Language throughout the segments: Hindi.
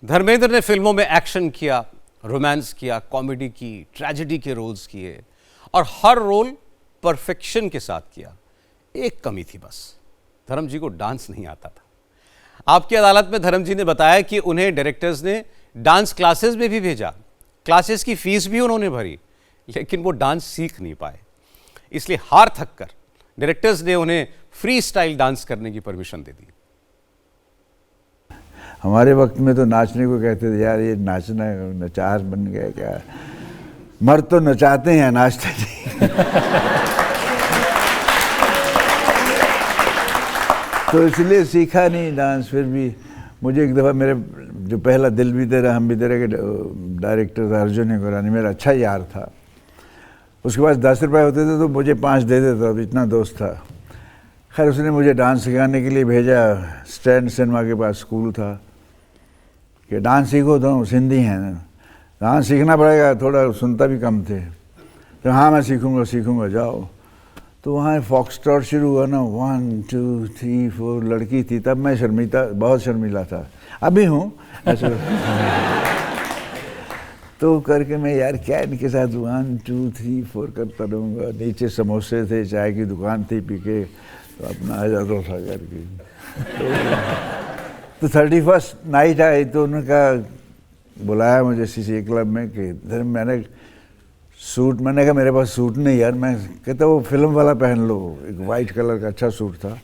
धर्मेंद्र ने फिल्मों में एक्शन किया, रोमांस किया, कॉमेडी की, ट्रेजेडी के रोल्स किए और हर रोल परफेक्शन के साथ किया। एक कमी थी बस, धर्म जी को डांस नहीं आता था। आपकी अदालत में धर्म जी ने बताया कि उन्हें डायरेक्टर्स ने डांस क्लासेस में भी भेजा, क्लासेस की फीस भी उन्होंने भरी, लेकिन वो डांस सीख नहीं पाए। इसलिए हार थक कर डायरेक्टर्स ने उन्हें फ्री स्टाइल डांस करने की परमिशन दे दी। हमारे वक्त में तो नाचने को कहते थे, यार ये नाचना नचार बन गया क्या, मर्द तो नचाते हैं नाचते नहीं। तो इसलिए सीखा नहीं डांस। फिर भी मुझे एक दफ़ा मेरे जो पहला दिल भी तेरा हम भी तेरे के डायरेक्टर था अर्जुन खुरानी, मेरा अच्छा यार था। उसके पास 10 रुपये होते थे तो मुझे 5 दे देता, तो इतना दोस्त था। खैर उसने मुझे डांस सिखाने के लिए भेजा। स्टैंड सिनेमा के पास स्कूल था कि डांस सीखो, तो सिंधी हैं ना, डांस सीखना पड़ेगा। थोड़ा सुनता भी कम थे तो हाँ मैं सीखूंगा जाओ। तो वहाँ फॉक्सट्रॉट शुरू हुआ ना, 1 2 3 4 लड़की थी। तब मैं बहुत शर्मीला था, अभी हूँ ऐसे। तो करके मैं यार क्या इनके साथ 1 2 3 4 करता रहूँगा। नीचे समोसे थे, चाय की दुकान थी, पी के तो अपना आ जाता था करके। तो 31st नाइट आई तो उनका बुलाया मुझे सीसी क्लब में कि मैंने सूट, मैंने कहा मेरे पास सूट नहीं यार। मैं कहता वो फिल्म वाला पहन लो, एक वाइट कलर का अच्छा सूट था,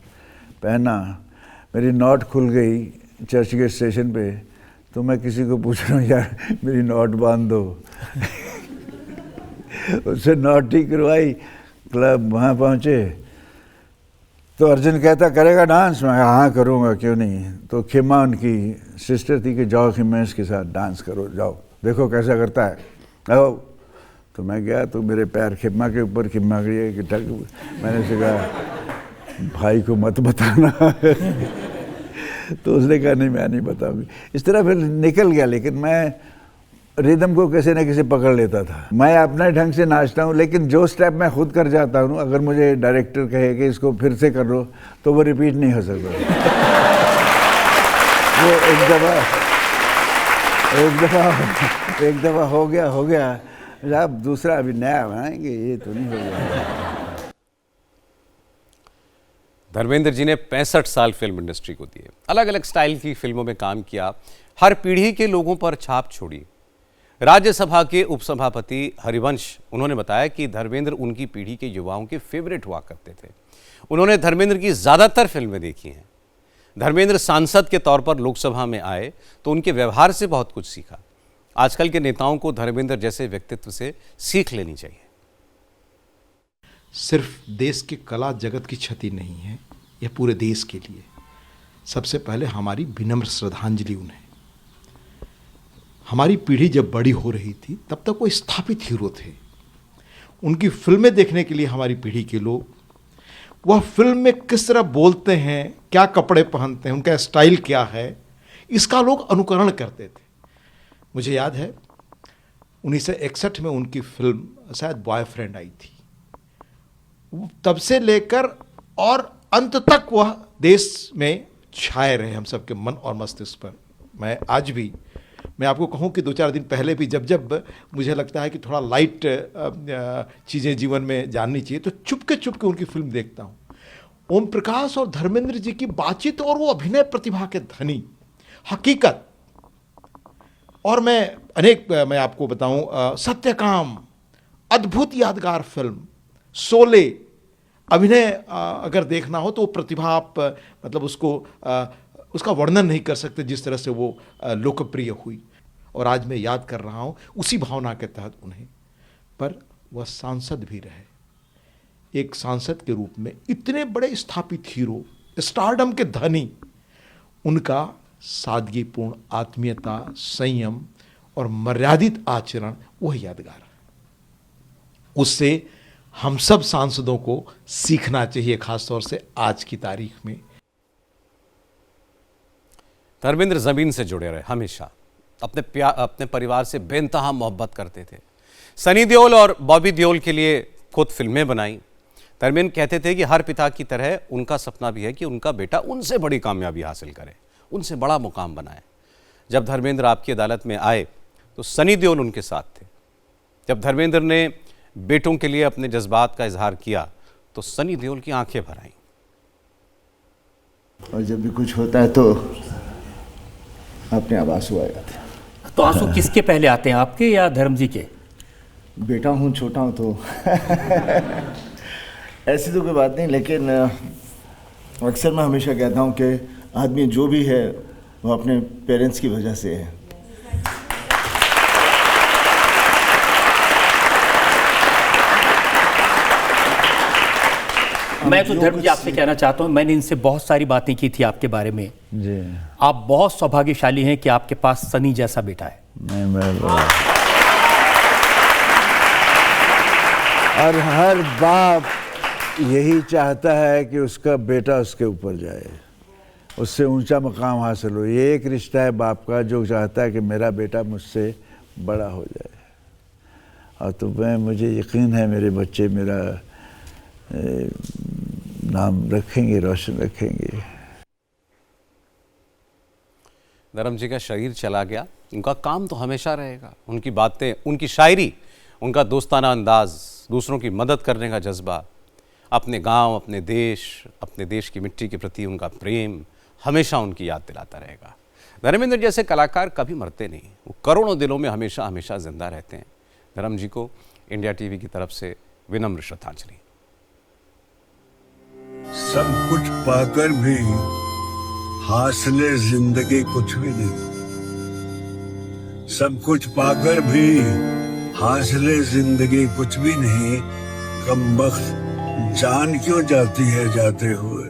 पहना। मेरी नॉट खुल गई चर्च गेट स्टेशन पे, तो मैं किसी को पूछ रहा हूँ यार मेरी नॉट बांध दो। उससे नॉट ठीक करवाई, क्लब वहाँ पहुँचे तो अर्जुन कहता करेगा डांस? मैं हाँ करूँगा, क्यों नहीं। तो खिमा उनकी सिस्टर थी कि जाओ खिमा इसके साथ डांस करो, जाओ देखो कैसा करता है, आओ। तो मैं गया तो मेरे पैर खिमा के ऊपर, खिमा गई कि ठग। मैंने उसे कहा भाई को मत बताना। तो उसने कहा नहीं मैं नहीं बताऊंगी। इस तरह फिर निकल गया। लेकिन मैं रिदम को कैसे न कैसे पकड़ लेता था। मैं अपने ढंग से नाचता हूँ, लेकिन जो स्टेप मैं खुद कर जाता हूँ, अगर मुझे डायरेक्टर कहे कि इसको फिर से कर लो तो वो रिपीट नहीं हो सकता। वो एक दफ़ा हो गया। अब दूसरा अभी नया बनाएंगे, ये तो नहीं हो गया। धर्मेंद्र जी ने 65 साल फिल्म इंडस्ट्री को दिए, अलग अलग स्टाइल की फिल्मों में काम किया, हर पीढ़ी के लोगों पर छाप छोड़ी। राज्यसभा के उपसभापति हरिवंश उन्होंने बताया कि धर्मेंद्र उनकी पीढ़ी के युवाओं के फेवरेट हुआ करते थे। उन्होंने धर्मेंद्र की ज़्यादातर फिल्में देखी हैं। धर्मेंद्र सांसद के तौर पर लोकसभा में आए तो उनके व्यवहार से बहुत कुछ सीखा। आजकल के नेताओं को धर्मेंद्र जैसे व्यक्तित्व से सीख लेनी चाहिए। सिर्फ देश के कला जगत की क्षति नहीं है, यह पूरे देश के लिए। सबसे पहले हमारी विनम्र श्रद्धांजलि उन्हें। हमारी पीढ़ी जब बड़ी हो रही थी तब तक वो स्थापित हीरो थे। उनकी फिल्में देखने के लिए हमारी पीढ़ी के लोग, वह फिल्म में किस तरह बोलते हैं, क्या कपड़े पहनते हैं, उनका स्टाइल क्या है, इसका लोग अनुकरण करते थे। मुझे याद है 1961 में उनकी फिल्म शायद बॉयफ्रेंड आई थी। तब से लेकर और अंत तक वह देश में छाए रहे हम सबके मन और मस्तिष्क पर। मैं आपको कहूं कि 2-4 दिन पहले भी जब मुझे लगता है कि थोड़ा लाइट चीज़ें जीवन में जाननी चाहिए तो चुपके उनकी फिल्म देखता हूं। ओम प्रकाश और धर्मेंद्र जी की बातचीत और वो अभिनय प्रतिभा के धनी, हकीकत। और मैं आपको बताऊं, सत्यकाम अद्भुत यादगार फिल्म, शोले अभिनय अगर देखना हो तो प्रतिभा आप मतलब उसका वर्णन नहीं कर सकते जिस तरह से वो लोकप्रिय हुई। और आज मैं याद कर रहा हूं उसी भावना के तहत उन्हें। पर वह सांसद भी रहे। एक सांसद के रूप में इतने बड़े स्थापित हीरो, स्टारडम के धनी, उनका सादगीपूर्ण आत्मीयता, संयम और मर्यादित आचरण वह यादगार है। उससे हम सब सांसदों को सीखना चाहिए, खासतौर से आज की तारीख में। धर्मेंद्र जमीन से जुड़े रहे, हमेशा अपने परिवार से बेइंतहा मोहब्बत करते थे। सनी देओल और बॉबी देओल के लिए खुद फिल्में बनाई। धर्मेंद्र कहते थे कि हर पिता की तरह उनका सपना भी है कि उनका बेटा उनसे बड़ी कामयाबी हासिल करे, उनसे बड़ा मुकाम बनाए। जब धर्मेंद्र आपकी अदालत में आए तो सनी देओल उनके साथ थे। जब धर्मेंद्र ने बेटों के लिए अपने जज्बात का इजहार किया तो सनी देओल की आंखें भर आईं। और जब भी कुछ होता है तो अपने आप आंसू आ जाते हैं। तो आंसू किसके पहले आते हैं, आपके या धर्म जी के? बेटा हूँ, छोटा हूँ तो ऐसी तो कोई बात नहीं, लेकिन अक्सर मैं हमेशा कहता हूँ कि आदमी जो भी है वो अपने पेरेंट्स की वजह से है। मैं तो धर्म जी आपसे कहना चाहता हूँ, मैंने इनसे बहुत सारी बातें की थी आपके बारे में जी। आप बहुत सौभाग्यशाली हैं कि आपके पास सनी जैसा बेटा है। और हर बाप यही चाहता है कि उसका बेटा उसके ऊपर जाए, उससे ऊंचा मकाम हासिल हो। ये एक रिश्ता है बाप का जो चाहता है कि मेरा बेटा मुझसे बड़ा हो जाए। और तो मुझे यकीन है मेरे बच्चे मेरा नाम रखेंगे, रोशन रखेंगे। धर्म जी का शरीर चला गया, उनका काम तो हमेशा रहेगा। उनकी बातें, उनकी शायरी, उनका दोस्ताना अंदाज, दूसरों की मदद करने का जज्बा, अपने गांव, अपने देश की मिट्टी के प्रति उनका प्रेम हमेशा उनकी याद दिलाता रहेगा। धर्मेंद्र जैसे कलाकार कभी मरते नहीं, वो करोड़ों दिलों में हमेशा हमेशा जिंदा रहते हैं। धर्म जी को इंडिया टीवी की तरफ से विनम्र श्रद्धांजलि। सब कुछ पाकर भी हासिले जिंदगी कुछ भी नहीं। सब कुछ पाकर भी हासिले जिंदगी कुछ भी नहीं। कमबख्त जान क्यों जाती है जाते हुए।